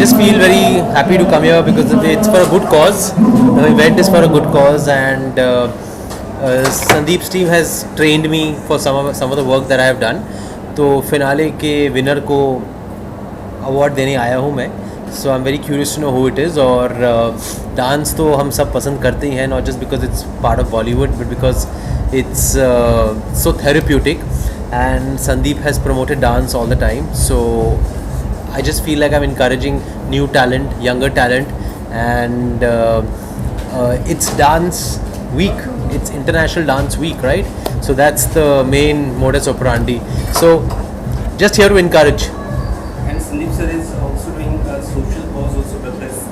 just feel very happy to come here because it's for a good cause. The event is for a good cause, and Sandeep's team has trained me for some of the work that I have done. तो finale के winner को award देने आया हूँ मैं. So I am very curious to know who it is. और dance तो हम सब पसंद करते ही हैं, not just because it's part of Bollywood but because it's so therapeutic, and Sandeep has promoted dance all the time, so I just feel like I'm encouraging new talent, younger talent, and it's dance week, it's International Dance Week, right? So that's the main modus operandi, so just here to encourage. And Sandeep sir is also doing a social cause also with this,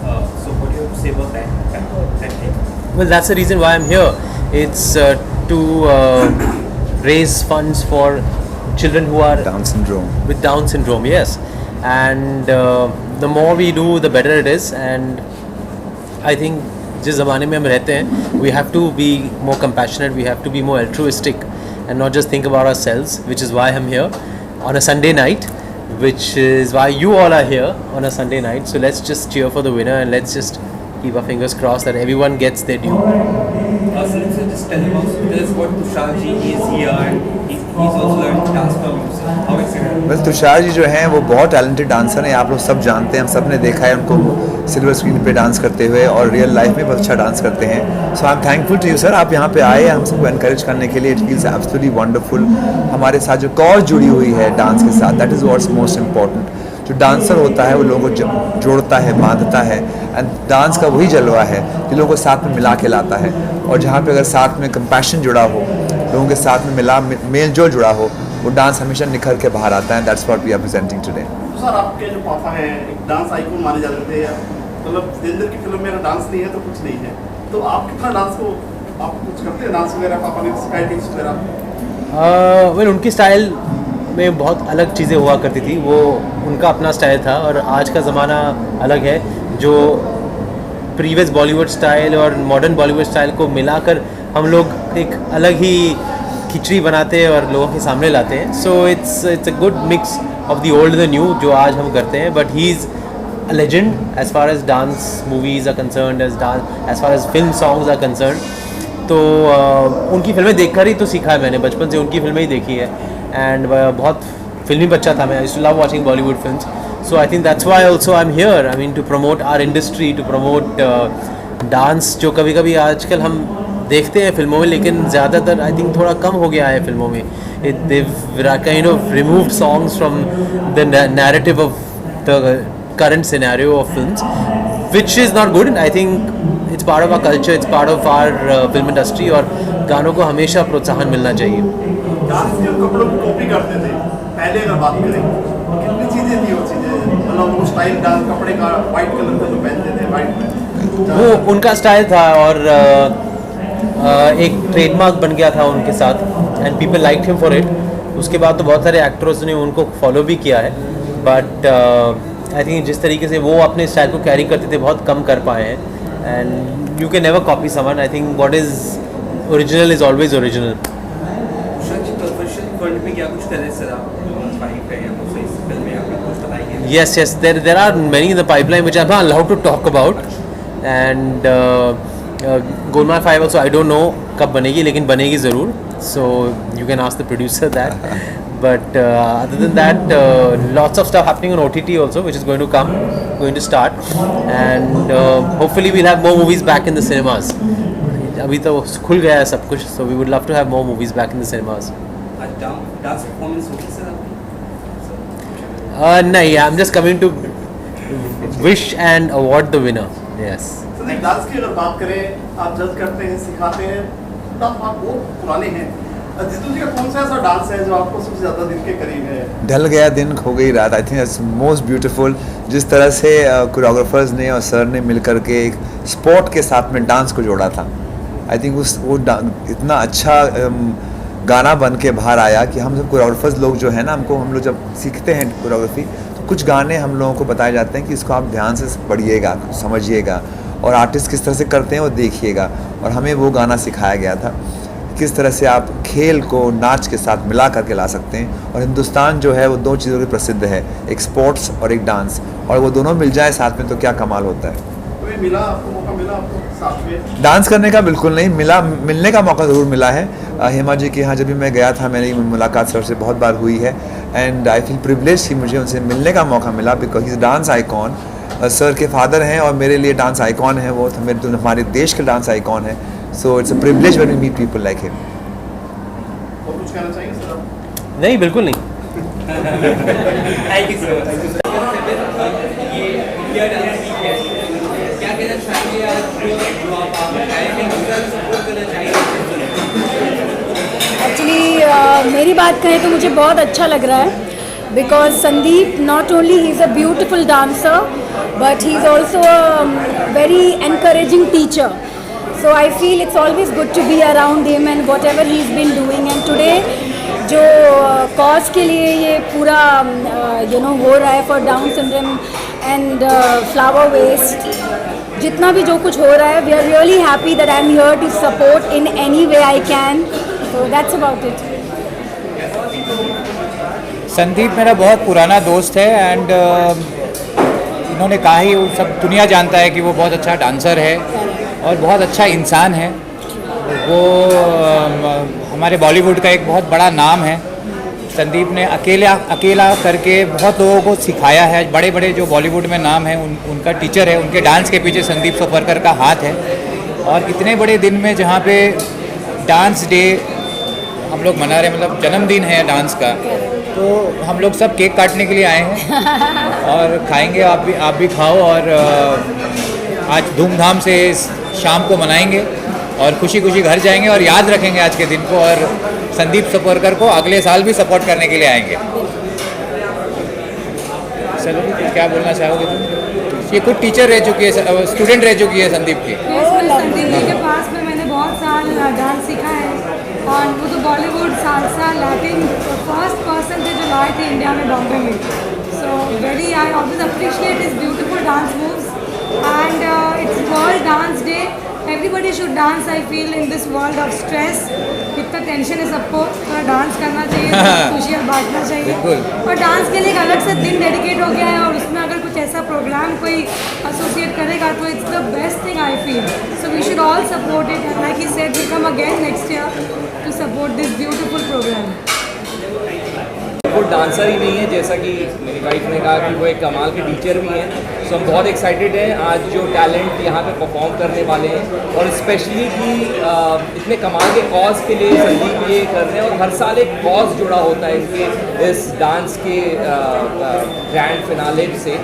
so what do you have to say about that thing? Well, that's the reason why I'm here. It's to raise funds for children who are Down syndrome. with Down syndrome, yes. And the more we do, the better it is. And I think जिस ज़माने में हम रहते हैं, we have to be more compassionate, we have to be more altruistic, and not just think about ourselves, which is why I'm here on a Sunday night, which is why you all are here on a Sunday night. So let's just cheer for the winner, and let's just keep our fingers crossed that everyone gets their due. Sandeep sir, just tell us what Tushar ji is here, and he's also learned dance from you, sir. How excited? बस तुषार जी जो हैं वो बहुत talented dancer हैं. आप लोग सब जानते हैं, हम सब ने देखा है उनको सिल्वर स्क्रीन पे डांस करते हुए, और रियल लाइफ में बहुत अच्छा डांस करते हैं. So I am thankful to you sir, आप यहाँ पे आए हम सबको एनकरेज करने के लिए. It feels absolutely wonderful. हमारे साथ जो कॉज जुड़ी हुई है डांस के साथ, that is what's most important. जो डांसर होता है वो लोगों को जोड़ता है, बांधता है, एंड डांस का वही जलवा है जो लोगों को साथ में मिला के लाता है. और जहाँ पे अगर साथ में कंपैशन जुड़ा हो, लोगों के साथ में मेल जोल जुड़ा हो, वो डांस हमेशा निखर के बाहर आता है. That's what we are presenting today. Sir आपके जो पापा हैं एक डांस आइकॉन माने जाते थे, मतलब जिंदर की फिल्म में अगर डांस नहीं है तो कुछ नहीं है. तो आप कितना डांस को आप कुछ करते हैं, डांस वगैरह पापा ने सिखाए टिप्स वगैरह? वेल उनकी स्टाइल में बहुत अलग चीज़ें हुआ करती थी, वो उनका अपना स्टाइल था. और आज का ज़माना अलग है, जो प्रीवियस बॉलीवुड स्टाइल और मॉडर्न बॉलीवुड स्टाइल को मिलाकर हम लोग एक अलग ही खिचड़ी बनाते हैं और लोगों के सामने लाते हैं. So it's a good mix of the old the new जो आज हम करते हैं. But he is a legend as far as dance movies are concerned, as far as film songs are concerned. तो उनकी फिल्में देखकर ही तो सीखा है मैंने, बचपन से उनकी फिल्में ही देखी है. एंड बहुत फिल्मी बच्चा था मैं. I used to love watching Bollywood films. So I think that's why also I am here. I mean to promote our industry, to promote dance, जो कभी कभी आजकल हम देखते हैं फिल्मों में, लेकिन ज़्यादातर आई थिंक थोड़ा कम हो गया है फिल्मों में. They've kind of removed songs from the narrative of the current scenario of films, which is not good. I think it's part of our culture, it's part of our film industry, और गानों को हमेशा प्रोत्साहन मिलना चाहिए. Dance के कपड़ों को कॉपी करते थे पहले, अगर बात करें कितनी चीज़ें थी वो चीज़ें, मतलब वो स्टाइल डांस कपड़े का वाइट कलर का जो पहनते थे, वाइट में वो उनका स्टाइल था, और एक ट्रेडमार्क बन गया था उनके साथ, and people liked him for it. उसके बाद तो बहुत सारे एक्टर्स ने उनको फॉलो भी किया है. बट आई थिंक जिस तरीके से वो अपने स्टाइल को कैरी करते थे, बहुत कम कर पाए हैं. And you can never copy someone. I think what is original is always original. Tushar ji professional fund में क्या कुछ कर रहे हैं सर आप? फाइव है या कुछ इस फिल्म में आप कुछ बताएंगे? Yes, there are many in the pipeline which I'm not allowed to talk about. And Golmaal 5 also I don't know कब बनेगी, लेकिन बनेगी ज़रूर. So you can ask the producer that. But other than that, lots of stuff happening on OTT also, which is going to start. And hopefully we'll have more movies back in the cinemas. अभी तो खुल गया है सब कुछ, so we would love to have more movies back in the cinemas. Dance performance होगी sir आपकी? नहीं, I'm just coming to wish and award the winner. Yes. Sir dance की अगर बात करें, आप जज करते हैं, सिखाते हैं, डांस आप बहुत पुराने हैं. जितू जी का कौन सा ऐसा डांस है जो आपको सबसे ज़्यादा दिल के करीब है? ढल गया दिन खो गई रात. I think it's most beautiful. जिस तरह से कोरियोग्राफर्स ने और सर ने मिल कर के एक स्पोर्ट के साथ में डांस को जोड़ा था. आई थिंक वो इतना अच्छा गाना बन के बाहर आया कि हम सब कोरियोग्राफर्स लोग जो है ना, हम लोग जब सीखते हैं कोरियोग्राफी, तो कुछ गाने हम लोगों को बताए जाते हैं कि इसको आप ध्यान से पढ़िएगा, समझिएगा, और आर्टिस्ट किस तरह से करते हैं वो देखिएगा. और हमें वो गाना सिखाया गया था, किस तरह से आप खेल को नाच के साथ मिला करके ला सकते हैं. और हिंदुस्तान जो है वो दो चीज़ों के प्रसिद्ध है, एक स्पोर्ट्स और एक डांस. और वो दोनों मिल जाए साथ में तो क्या कमाल होता है। कोई मिला आपको, मौका मिला आपको साथ में डांस करने का बिल्कुल नहीं मिला, मिलने का मौका ज़रूर मिला है। हेमा जी के यहाँ जब भी मैं गया था मेरी मुलाकात सर से बहुत बार हुई है एंड आई फील प्रिविलेज कि मुझे उनसे मिलने का मौका मिला because he is dance icon. Sir के फादर हैं और मेरे लिए डांस आइकॉन है वो, तो मेरे तो हमारे देश के डांस आइकॉन है। So it's a privilege when we meet people like him. और कुछ कहना चाहिए सर आप? नहीं, बिल्कुल नहीं। Thank you so much. ये इंडिया डांस वीक है, क्या कहना चाहिए आज जो आप आए हैं, दूसरा सपोर्ट करना चाहिए? एक्चुअली मेरी बात करें तो मुझे बहुत अच्छा लग रहा है because Sandeep not only he is a beautiful dancer but he is also a very encouraging teacher. So I feel it's always good to be around him and whatever he's been doing. And today जो cause के लिए ये पूरा हो रहा है for down syndrome and flower waste, जितना भी जो कुछ हो रहा है, we are really happy that I am here to support in any way I can. So that's about it. Sandeep मेरा बहुत पुराना दोस्त है एंड इन्होंने कहा ही, सब दुनिया जानता है कि वो बहुत अच्छा डांसर है और बहुत अच्छा इंसान है. वो हमारे बॉलीवुड का एक बहुत बड़ा नाम है. संदीप ने अकेला करके बहुत लोगों को सिखाया है. बड़े बड़े जो बॉलीवुड में नाम है उनका टीचर है. उनके डांस के पीछे संदीप सोपरकर का हाथ है. और इतने बड़े दिन में जहाँ पे डांस डे हम लोग मना रहे हैं, मतलब जन्मदिन है डांस का, तो हम लोग सब केक काटने के लिए आए हैं और खाएंगे. आप भी खाओ और आज धूमधाम से शाम को मनाएंगे और खुशी खुशी घर जाएंगे और याद रखेंगे आज के दिन को, और संदीप सोपरकर को अगले साल भी सपोर्ट करने के लिए आएंगे. चलो, क्या बोलना चाहोगे तुम? ये खुद टीचर रह चुकी है, स्टूडेंट रह चुकी है संदीप की. संदीप जी के पास में मैंने बहुत साल डांस सीखा है और वो तो Bollywood salsa Latin first person थे जो लाए थे इंडिया में, बॉम्बे में. So very I always appreciate his beautiful dance moves and it's World Dance Day. Everybody should dance. I feel in this world of stress, इतना टेंशन है सबको, थोड़ा डांस करना चाहिए, खुशियाँ बांटना चाहिए. और डांस के लिए एक अलग से दिन डेडिकेट हो गया है और उसमें अगर कुछ ऐसा प्रोग्राम कोई एसोसिएट करेगा तो it's the best thing I feel. So we should all support it and like he said we come again next year to support this beautiful programme. वो डांसर ही नहीं है, जैसा कि मेरी वाइफ ने कहा कि वो एक कमाल के टीचर भी हैं. सो हम बहुत एक्साइटेड हैं आज जो टैलेंट यहाँ पे परफॉर्म करने वाले हैं, और स्पेशली कि इतने कमाल के कॉज के लिए संदीप ये कर रहे हैं. और हर साल एक कॉज जुड़ा होता है इनके इस डांस के ग्रैंड फिनाले से.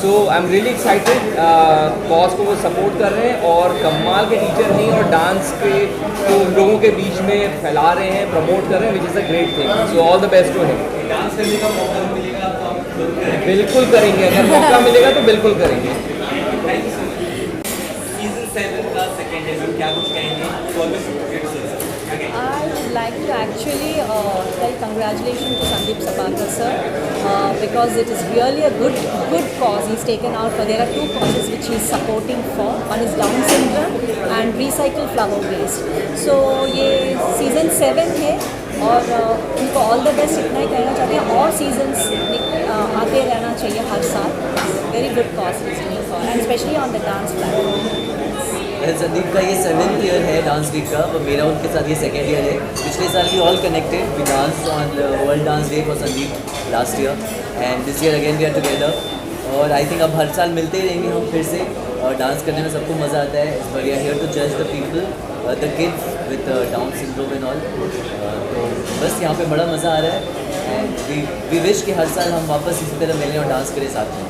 So I am really excited. Cause को वो सपोर्ट कर रहे हैं और कमाल के टीचर नहीं, और डांस के को लोगों के बीच में फैला रहे हैं, प्रमोट कर रहे हैं, which is a great thing. So all the best to him. Dance करने का मौका मिलेगा तो आप बिल्कुल करेंगे, अगर मौका मिलेगा तो बिल्कुल करेंगे. सीजन 7 का सेकंड एपिसोड, क्या कुछ कहेंगे? I would like to actually tell congratulations to Sandeep Sabakar sir because it is really a good cause he's taken out for. There are two causes which he's supporting for. One is Down syndrome and recycle flower waste. So ये season 7 है और उनको all the best इतना ही कहना चाहते हैं, और seasons आते रहना चाहिए हर साल. Very good cause is doing for and specially on the dance platform. Sandeep का ये 7th ईयर है डांस वीक का, और मेरा उनके साथ ये 2nd ईयर है. पिछले साल भी all connected we dance on world dance day for Sandeep last year, and this year again we are together. और आई थिंक अब हर साल मिलते ही रहेंगे हम फिर से, और डांस करने में सबको मज़ा आता है. But we are here to जज the people, the kids with Down syndrome and all. तो बस यहाँ पे बड़ा मज़ा आ रहा है, एंड वी विश कि हर साल हम वापस इसी तरह मिलें और डांस करें साथ में.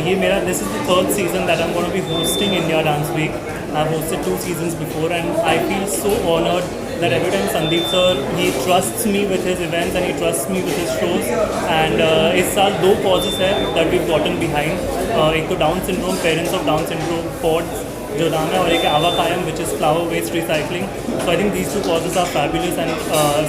ये मेरा this is the 3rd season that I'm going to be hosting India Dance Week. I've hosted 2 seasons before and I feel so honored that every time Sandeep sir, he trusts me with his events and he trusts me with his shows. And इस साल 2 causes है that we've gotten behind. एक तो down syndrome, parents of down syndrome pods जो नाम है, और एक आवा कायम which is flower waste recycling. So I think these 2 causes are fabulous and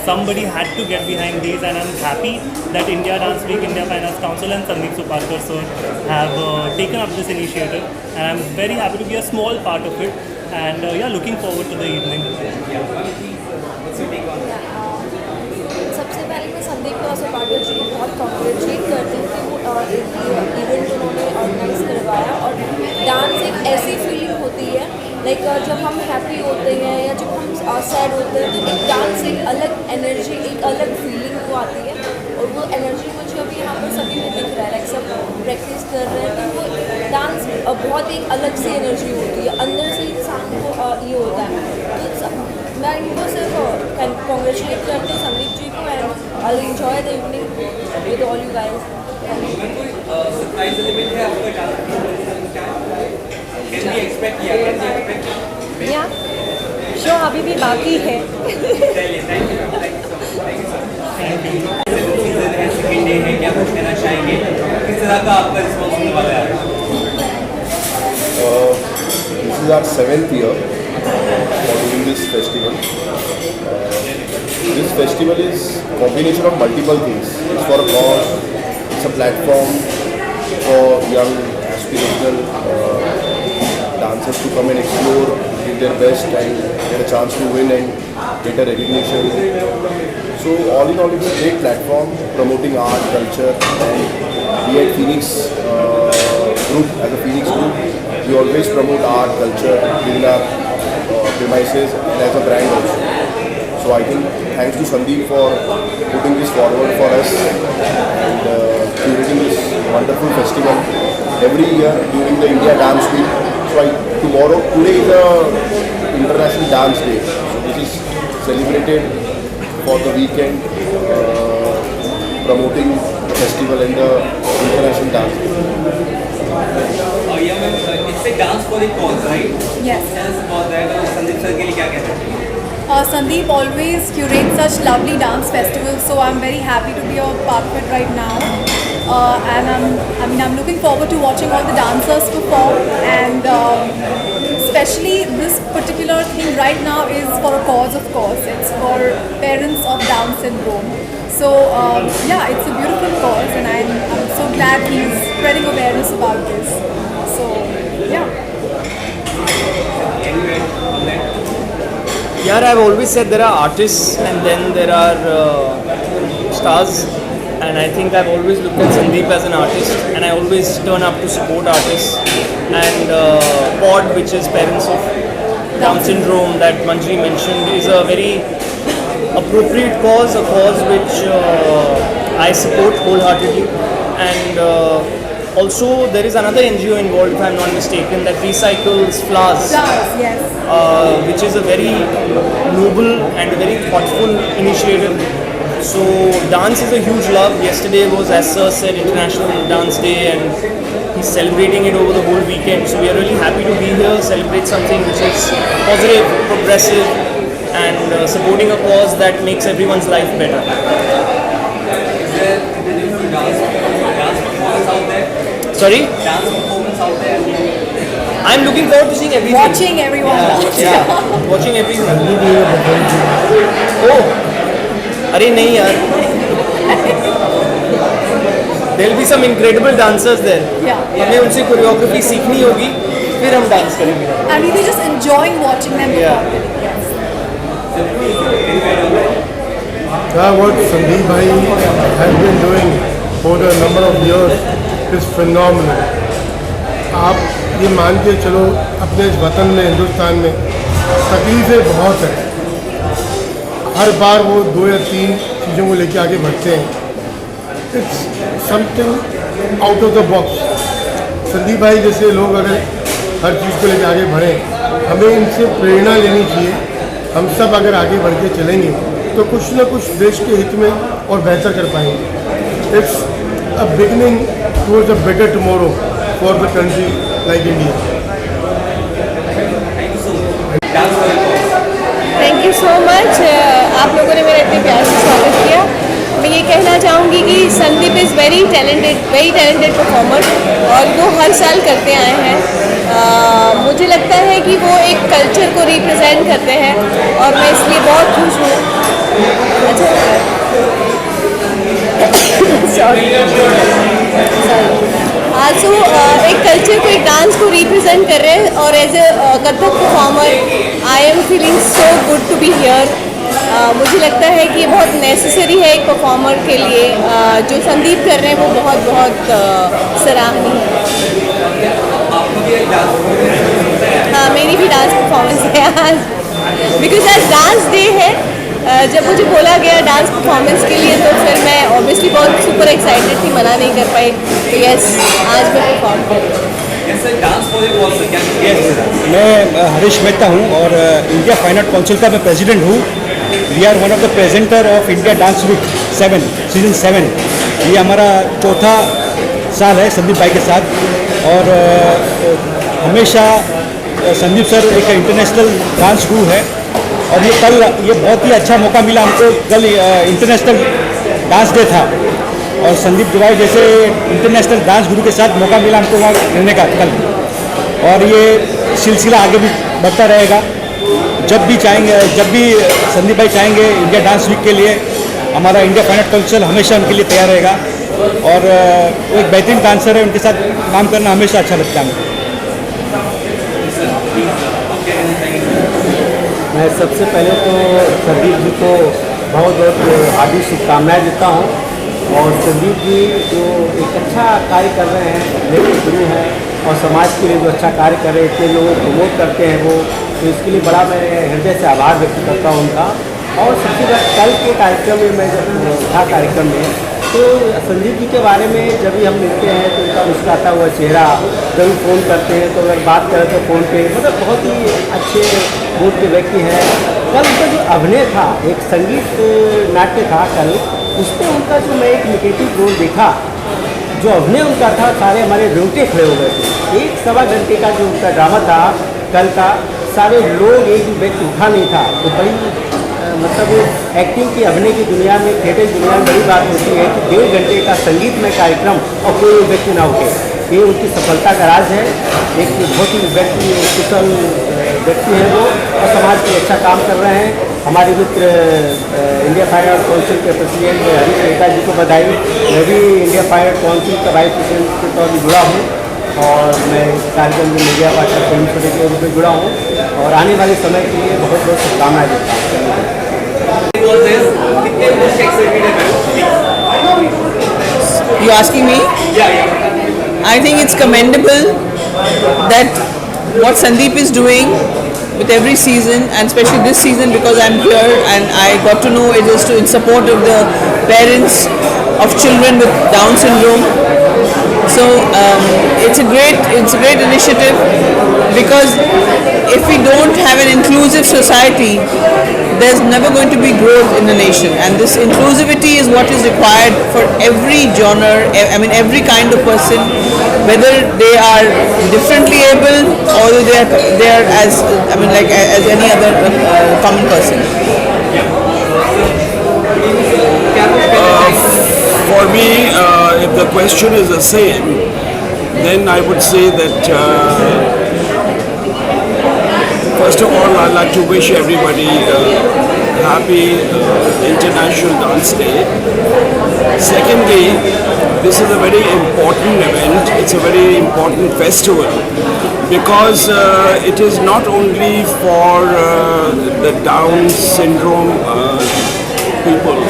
somebody had to get behind these, and I'm happy that India Dance Week, India Finance Council and Sandeep Sabakar sir have taken up this initiative, and I'm very happy to be a small part of it, and looking forward to the evening. सबसे पहले मैं Sandeep sir Patil ji को बहुत congratulate करती हूँ कि वो एक इवेंट उन्होंने ऑर्गेनाइज करवाया और डांस एक ऐसी फीलिंग होती है लाइक जब हम हैप्पी होते हैं या जब हम सैड होते हैं तो एक डांस एक अलग एनर्जी एक अलग फीलिंग को आती है और वो एनर्जी मुझे अभी यहाँ पर सभी में दिख रहा है लाइक सब प्रैक्टिस कर रहे हैं तो वो डांस बहुत एक अलग सी एनर्जी होती है अंदर से इंसान को ये होता है तो मैं इनको सिर्फ कॉन्ग्रेचुलेट करती हूँ संदीप जी को and I will enjoy the evening with all you guys surprise element है आपको डांस कैन बी एक्सपेक्ट किया कैन बी एक्सपेक्ट या शो अभी भी बाकी है चलिए थैंक यू सेकंड डे है क्या कुछ कहना चाहेंगे किस तरह का आपका रिस्पॉन्स होने वाला है This is our 7th year for doing this festival. This festival is combination of multiple things. It's for a cause, it's a platform for young aspirational dancers to come and explore, give their best and get a chance to win and get a recognition. So all in all, it's a great platform promoting art, culture, and we at Phoenix Group, as a Phoenix Group, we always promote art, culture within our premises and as a brand also. So I think thanks to Sandeep for putting this forward for us and curating this wonderful festival every year during the India Dance Week. So today is a International Dance Day. So this is celebrated for the weekend, promoting the festival and the International Dance Day. yeah ma'am it's a dance for a cause right Yes. tell us about that Sandeep sir के लिए क्या कहते हैं Sandeep always curates such lovely dance festivals, so I'm very happy to be a part of it right now. And I'm looking forward to watching all the dancers perform, and especially this particular thing right now is for a cause, of course. It's for parents of Down syndrome. So yeah, it's a beautiful cause, and I'm so glad he's spreading awareness about this. So yeah. Yeah, I've always said there are artists and then there are stars, and I think I've always looked at Sandeep as an artist, and I always turn up to support artists. And POD, which is Parents of Down Syndrome, that Manjri mentioned, is a very appropriate cause, a cause which I support wholeheartedly. And also there is another NGO involved, if I'm not mistaken, that recycles flowers. Flowers, yes. Which is a very noble and a very thoughtful initiative. So dance is a huge love. Yesterday was, as Sir said, International Dance Day, and he's celebrating it over the whole weekend. So we are really happy to be here, celebrate something which is positive, progressive, and supporting a cause that makes everyone's life better. Is there dance performance out there? Sorry? Dance performance out there? I'm looking forward to seeing everything. Watching everyone. Yeah, watching everything. Oh, अरे नहीं यार. There'll be some incredible dancers there. Yeah. हमें उनसे choreography सीखनी होगी, फिर हम dance करेंगे. And we'll be just enjoying watching them perform. Yes. What Sandeep Bhai has been doing for a number of years is phenomenal. आप ये मान के चलो, अपने इस वतन में, हिंदुस्तान में तकलीफ़ें बहुत हैं. हर बार वो 2 या 3 चीज़ों को लेके आगे बढ़ते हैं. It's something out of the box. Sandeep भाई जैसे लोग अगर हर चीज़ को लेके आगे बढ़ें, हमें इनसे प्रेरणा लेनी चाहिए. हम सब अगर आगे बढ़ के चलेंगे तो कुछ ना कुछ देश के हित में और बेहतर कर पाएंगे. It's a beginning towards a better tomorrow for the country like India. Thank you so much. आप लोगों ने मेरा इतने प्यार से स्वागत किया. मैं ये कहना चाहूँगी कि Sandeep is very talented performer, और वो हर साल करते आए हैं. मुझे लगता है कि वो एक कल्चर को रिप्रेजेंट करते हैं, और मैं इसलिए बहुत खुश हूँ. अच्छा आल्सो एक कल्चर को, एक डांस को रिप्रेजेंट कर रहे हैं, और as a Kathak performer I am feeling so good to be here. मुझे लगता है कि ये बहुत नेसेसरी है एक परफॉर्मर के लिए। जो संदीप कर रहे हैं वो बहुत बहुत सराहनीय है। हाँ, मेरी भी डांस परफॉर्मेंस है आज, बिकॉज आज डांस डे है। जब मुझे बोला गया डांस परफॉर्मेंस के लिए तो फिर मैं ऑब्वियसली बहुत सुपर एक्साइटेड थी, मना नहीं कर पाई। तो यस, आज मैं परफॉर्म कर रही हूँ। मैं हरीश मेहता हूँ और इंडिया फाइन आर्ट काउंसिल का मैं प्रेसिडेंट हूँ। We are one of the presenter of India dance week 7 season 7। ये हमारा चौथा साल है संदीप भाई के साथ, और हमेशा संदीप सर एक इंटरनेशनल डांस गुरु है, और ये बहुत ही अच्छा मौका मिला हमको। कल इंटरनेशनल डांस डे था और संदीप दुबई जैसे इंटरनेशनल डांस गुरु के साथ मौका मिला हमको वहाँ रहने का कल, और ये सिलसिला आगे भी बढ़ता रहेगा। जब भी संदीप भाई चाहेंगे इंडिया डांस वीक के लिए, हमारा इंडिया फाइन आर्ट काउंसिल हमेशा उनके लिए तैयार रहेगा। और वो एक बेहतरीन डांसर है, उनके साथ काम करना हमेशा अच्छा लगता है। मैं सबसे पहले तो संदीप जी को बहुत बहुत हार्दिक शुभकामनाएं देता हूं। और संदीप जी जो एक अच्छा कार्य कर रहे हैं, लेकिन गुरु हैं, और समाज के लिए जो अच्छा कार्य कर रहे हैं, इतने लोगों को प्रमोट करते हैं वो, तो इसके लिए बड़ा मैं हृदय से आभार व्यक्त करता हूं उनका। और सबसे ज़्यादा कल के कार्यक्रम में मैं जब था कार्यक्रम में, तो संदीप जी के बारे में जब भी हम मिलते हैं तो उनका मुस्कुराता हुआ चेहरा, जब भी फ़ोन करते हैं तो अगर बात करें तो फ़ोन पे मतलब बहुत ही अच्छे मूड के व्यक्ति हैं। कल उनका जो अभिनय था, एक संगीत नाट्य था कल, उसमें उनका जो मैं एक निगेटिव रोल देखा, जो अभिनय उनका था, सारे हमारे रोंगटे खड़े हो गए थे। 1-1.25 घंटे का जो उनका ड्रामा था कल का, सारे लोग एक भी व्यक्ति उठा नहीं था। तो बड़ी मतलब एक्टिंग की, अभिनय की दुनिया में, थिएटर की दुनिया में बड़ी बात होती है कि 1.5 घंटे का संगीतमय कार्यक्रम और कोई व्यक्ति ना उठे। ये उनकी सफलता का राज है। एक बहुत ही कुशल व्यक्ति है वो, और समाज के लिए अच्छा काम कर रहे हैं। हमारे मित्र इंडिया फाइन आर्ट काउंसिल के प्रेसिडेंट हरीश मेहता जी को बधाई। मैं भी इंडिया फाइन आर्ट काउंसिल का वाइस प्रेसिडेंट के तौर पर जुड़ा हूँ, और मैं इस कार्यक्रम में मीडिया पार्टनर फिल्म शूटिंग के रूप में जुड़ा हूँ, और आने वाले समय के लिए बहुत बहुत शुभकामनाएं देता हूँ। You asking me? I think it's commendable that what Sandeep is doing with every season, and especially this season because I'm here and I got to know it is in support of the parents of children with Down syndrome. So it's a great initiative, because if we don't have an inclusive society, there's never going to be growth in the nation. And this inclusivity is what is required for every genre, I mean every kind of person, whether they are differently able or they are as any other common person. For me, if the question is the same, then I would say that first of all, I'd like to wish everybody happy International Dance Day. Secondly, this is a very important event. It's a very important festival, because it is not only for the Down syndrome people.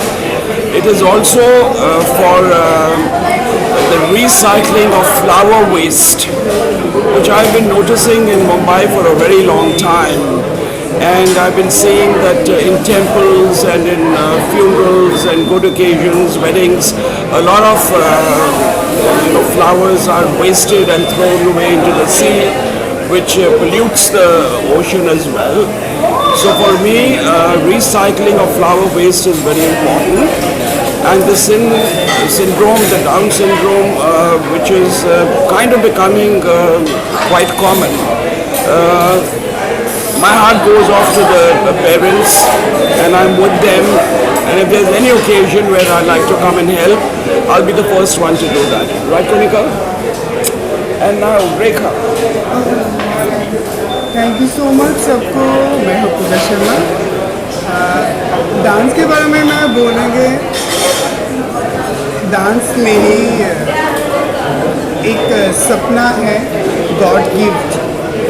It is also for the recycling of flower waste, which I've been noticing in Mumbai for a very long time. And I've been seeing that in temples and in funerals and good occasions, weddings, a lot of flowers are wasted and thrown away into the sea, which pollutes the ocean as well. So for me, recycling of flower waste is very important. And the syndrome, the Down syndrome, which is kind of becoming quite common. My heart goes off to the parents, and I'm with them. And if there's any occasion where I'd like to come and help, I'll be the first one to do that. Right, Konika? And now, Rekha. Thank you so much सबको। मैं हूँ पूजा Sharma. Dance के बारे में मैं बोलेंगे, dance मेरी एक सपना है, गॉड गिफ्ट।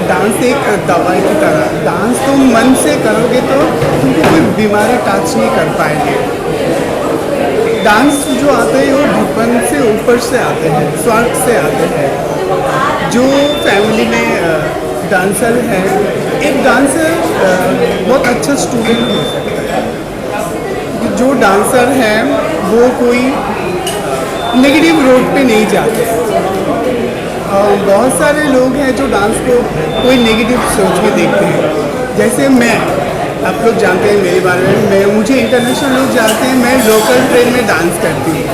डांस एक दवाई की तरह, डांस तुम मन से करोगे तो तुमको कोई बीमारी टच नहीं कर पाएंगे। डांस जो आते हैं वो भगवान से ऊपर से आते हैं, स्वर्ग से आते हैं। जो फैमिली में डांसर है, एक डांसर बहुत अच्छा स्टूडेंट हो सकता है। जो डांसर है वो कोई नेगेटिव रोड पे नहीं जाते। बहुत सारे लोग हैं जो डांस को कोई नेगेटिव सोच के देखते हैं। जैसे मैं, आप लोग जानते हैं मेरे बारे में, मुझे इंटरनेशनल लोग जानते हैं, मैं लोकल ट्रेन में डांस करती हूँ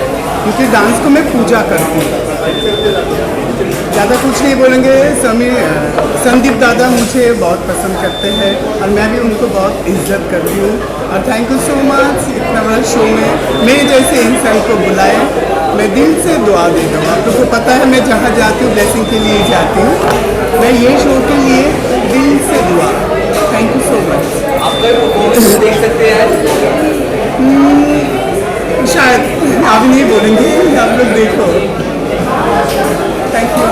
क्योंकि डांस को मैं पूजा करती हूँ। ज़्यादा कुछ नहीं बोलेंगे। संदीप दादा मुझे बहुत पसंद करते हैं और मैं भी उनको बहुत इज्जत करती हूँ। और थैंक यू सो मच इतना बड़ा शो में मेरे जैसे इंसान को बुलाए। मैं दिल से दुआ देता हूँ। आप लोग को पता है मैं जहाँ जाती हूँ ब्लेसिंग के लिए जाती हूँ। मैं ये शो के लिए दिल से दुआ। Thank you so much. आपका परफॉर्मेंस देख सकते हैं शायद अभी नहीं बोलेंगे, आप लोग देखो। Thank you.